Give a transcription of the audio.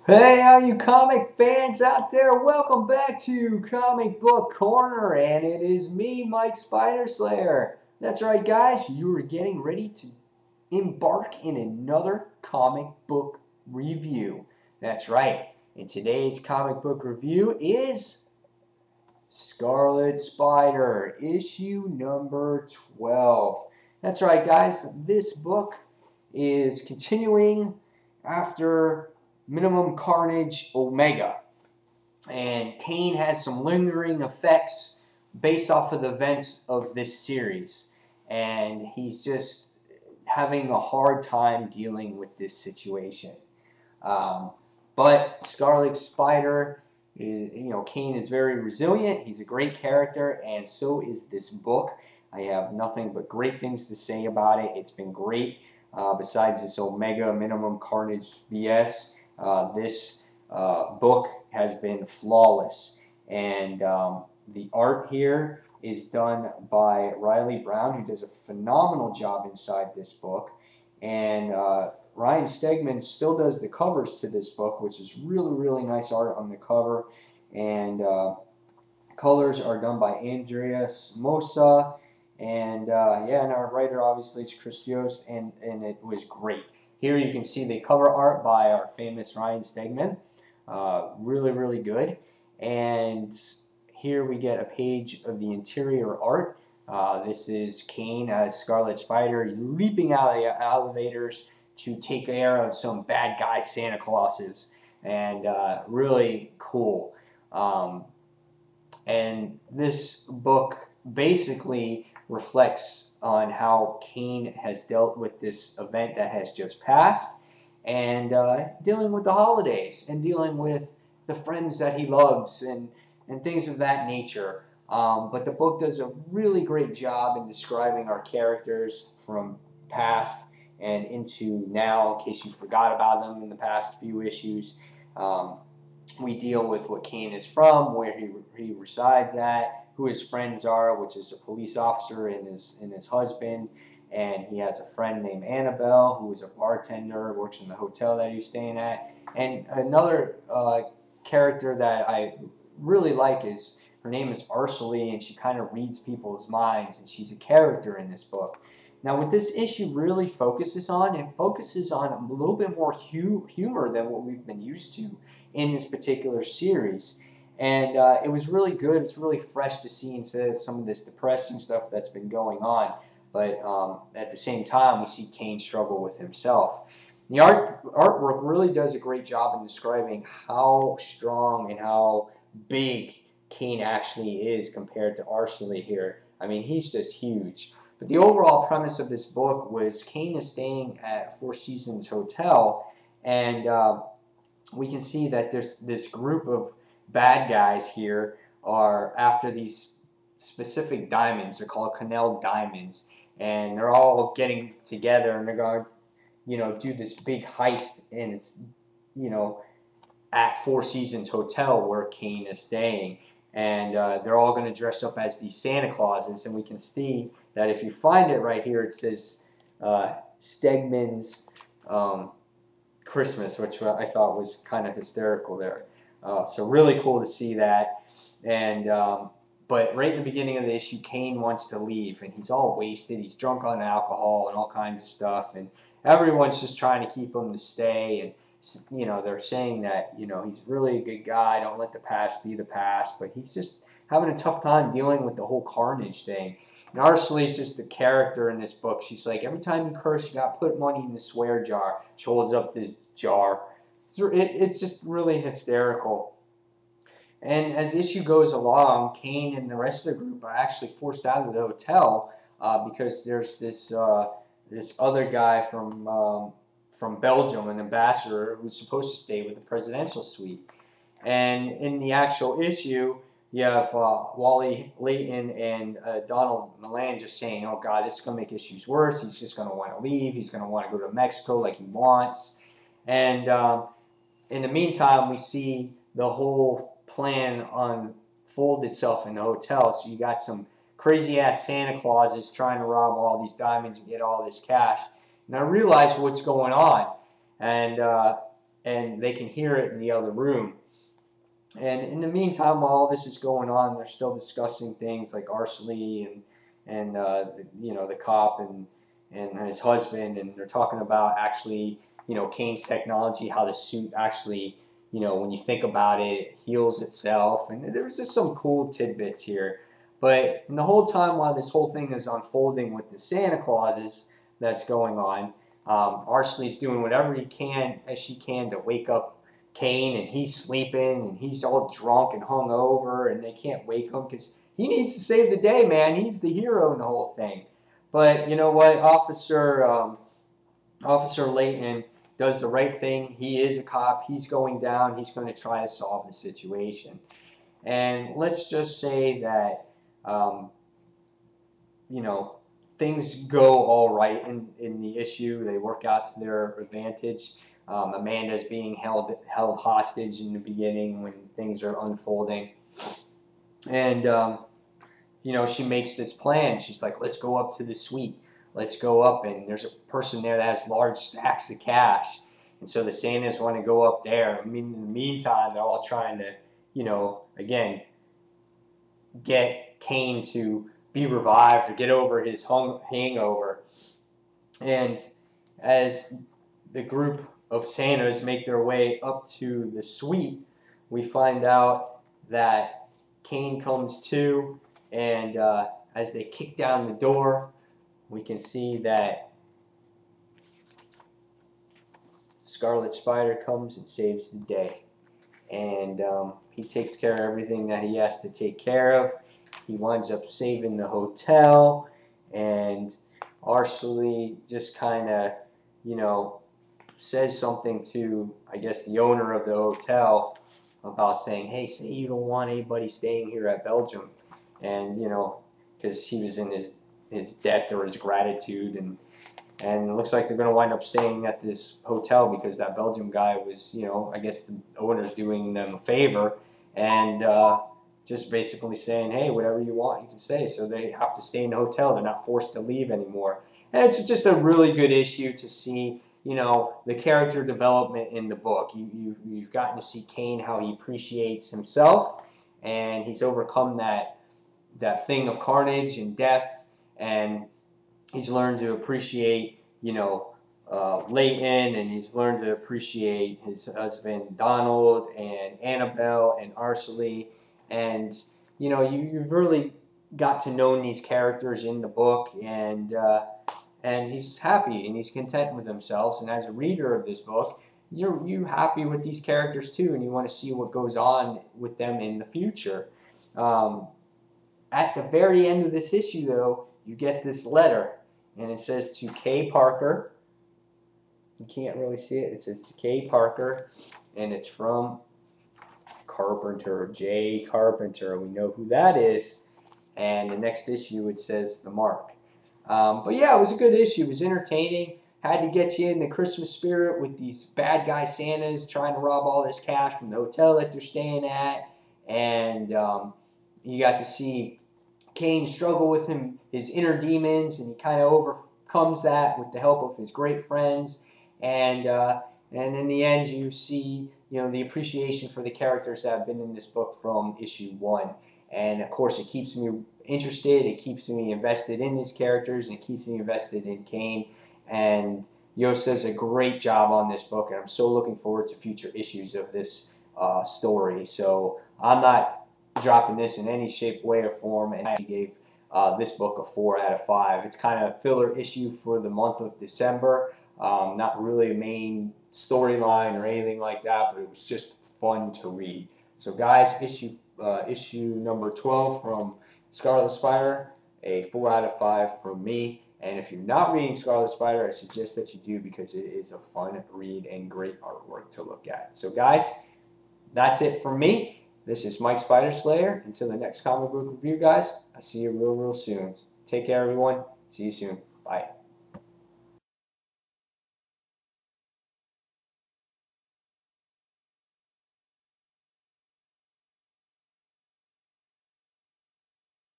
Hey, all you comic fans out there, welcome back to Comic Book Corner, and it is me, Mike Spider Slayer. That's right, guys, you are getting ready to embark in another comic book review. That's right, and today's comic book review is Scarlet Spider, issue number 12. That's right, guys, this book is continuing after Minimum Carnage Omega. And Kaine has some lingering effects based off of the events of this series. And he's just having a hard time dealing with this situation. But Scarlet Spider, Kaine is very resilient. He's a great character, and so is this book. I have nothing but great things to say about it. It's been great. Besides this Omega Minimum Carnage BS, this book has been flawless, and the art here is done by Riley Brown, who does a phenomenal job inside this book, and Ryan Stegman still does the covers to this book, which is really nice art on the cover, and colors are done by Andreas Mosa, and and our writer obviously is Chris Yost, and it was great. Here you can see the cover art by our famous Ryan Stegman. Really good. And here we get a page of the interior art. This is Kaine as Scarlet Spider leaping out of the elevators to take care of some bad guy Santa Clauses. And really cool. And this book basically reflects on how Kaine has dealt with this event that has just passed, and dealing with the holidays, and dealing with the friends that he loves, and things of that nature. But the book does a really great job in describing our characters from past and into now, in case you forgot about them in the past few issues. We deal with what Kaine is from, where he resides at, who his friends are, which is a police officer and his husband, and he has a friend named Annabelle, who is a bartender, works in the hotel that he's staying at. And another character that I really like is, her name is Whloe, and she kind of reads people's minds, and she's a character in this book. Now, what this issue really focuses on, it focuses on a little bit more humor than what we've been used to in this particular series. And it was really good. It's really fresh to see instead of some of this depressing stuff that's been going on. But at the same time, we see Kaine struggle with himself. The artwork really does a great job in describing how strong and how big Kaine actually is compared to Whloe here. I mean, he's just huge. But the overall premise of this book was Kaine is staying at Four Seasons Hotel, and we can see that there's this group of bad guys here are after these specific diamonds. They're called Canal diamonds, and they're all getting together, and they're going to, do this big heist, and it's, at Four Seasons Hotel where Kaine is staying, and they're all going to dress up as these Santa Clauses, and we can see that if you find it right here, it says Stegman's Christmas, which I thought was kind of hysterical there. So really cool to see that. And but right in the beginning of the issue, Kaine wants to leave, and he's all wasted. He's drunk on alcohol and all kinds of stuff, and everyone's just trying to keep him to stay. And they're saying that he's really a good guy. Don't let the past be the past. But he's just having a tough time dealing with the whole Carnage thing. And Whloe's just the character in this book. She's like, every time you curse, you got to put money in the swear jar. She holds up this jar. It's just really hysterical. And as the issue goes along, Kaine and the rest of the group are actually forced out of the hotel because there's this other guy from Belgium, an ambassador, who's supposed to stay with the presidential suite. And in the actual issue, you have Wally Layton and Donald Milan just saying, oh God, this is going to make issues worse. He's just going to want to leave. He's going to want to go to Mexico like he wants. And in the meantime, we see the whole plan unfold itself in the hotel. So you got some crazy-ass Santa Clauses trying to rob all these diamonds and get all this cash. And I realized what's going on. And and they can hear it in the other room. And in the meantime, while all this is going on, they're still discussing things like Arsley and the cop and his husband, and they're talking about actually, Kaine's technology, how the suit actually, when you think about it, it heals itself. And there's just some cool tidbits here. But the whole time while this whole thing is unfolding with the Santa Clauses that's going on, Arsley's doing whatever she can to wake up Kaine, and he's sleeping, and he's all drunk and hungover, and they can't wake him because he needs to save the day, man. He's the hero in the whole thing. But you know what, Officer Layton does the right thing. He is a cop. He's going down. He's going to try to solve the situation. And let's just say that, things go all right in the issue. They work out to their advantage. Amanda's being held hostage in the beginning when things are unfolding. And, she makes this plan. She's like, let's go up to the suite. Let's go up, and there's a person there that has large stacks of cash. And so the Santas want to go up there. I mean, in the meantime, they're all trying to, again, get Kaine to be revived or get over his hangover. And as the group of Santas make their way up to the suite, we find out that Kaine comes to, and as they kick down the door, we can see that Scarlet Spider comes and saves the day. And he takes care of everything that he has to take care of. He winds up saving the hotel, and Arsley just kind of, says something to, I guess, the owner of the hotel about saying, hey, say you don't want anybody staying here at Belgium. And, because he was in his debt or his gratitude, and it looks like they're going to wind up staying at this hotel because that Belgium guy was, I guess the owner's doing them a favor, and just basically saying, hey, whatever you want, you can say. So they have to stay in the hotel. They're not forced to leave anymore. And it's just a really good issue to see, the character development in the book. You've gotten to see Kaine, how he appreciates himself, and he's overcome that thing of carnage and death, and he's learned to appreciate, Layton, and he's learned to appreciate his husband Donald and Annabelle and Arsley, and you've really got to know these characters in the book, and he's happy and he's content with himself. And as a reader of this book, you're happy with these characters too, and you want to see what goes on with them in the future. At the very end of this issue, though, you get this letter, and it says to K. Parker. You can't really see it. It says to K. Parker, and it's from Carpenter, J. Carpenter. We know who that is. And the next issue, it says The Mark. But yeah, it was a good issue. It was entertaining. Had to get you in the Christmas spirit with these bad guy Santas trying to rob all this cash from the hotel that they're staying at. And you got to see Kaine struggle with his inner demons, and he kind of overcomes that with the help of his great friends. And in the end, you see the appreciation for the characters that have been in this book from issue 1. And of course, it keeps me interested. It keeps me invested in these characters, and it keeps me invested in Kaine. And Yost does a great job on this book, and I'm so looking forward to future issues of this story. So I'm not dropping this in any shape, way, or form, and I gave this book a 4 out of 5. It's kind of a filler issue for the month of December. Not really a main storyline or anything like that, but it was just fun to read. So guys, issue number 12 from Scarlet Spider, a 4 out of 5 from me. And if you're not reading Scarlet Spider, I suggest that you do, because it is a fun read and great artwork to look at. So guys, that's it from me. This is Mike Spider Slayer. Until the next comic book review, guys, I'll see you real soon. Take care, everyone. See you soon. Bye.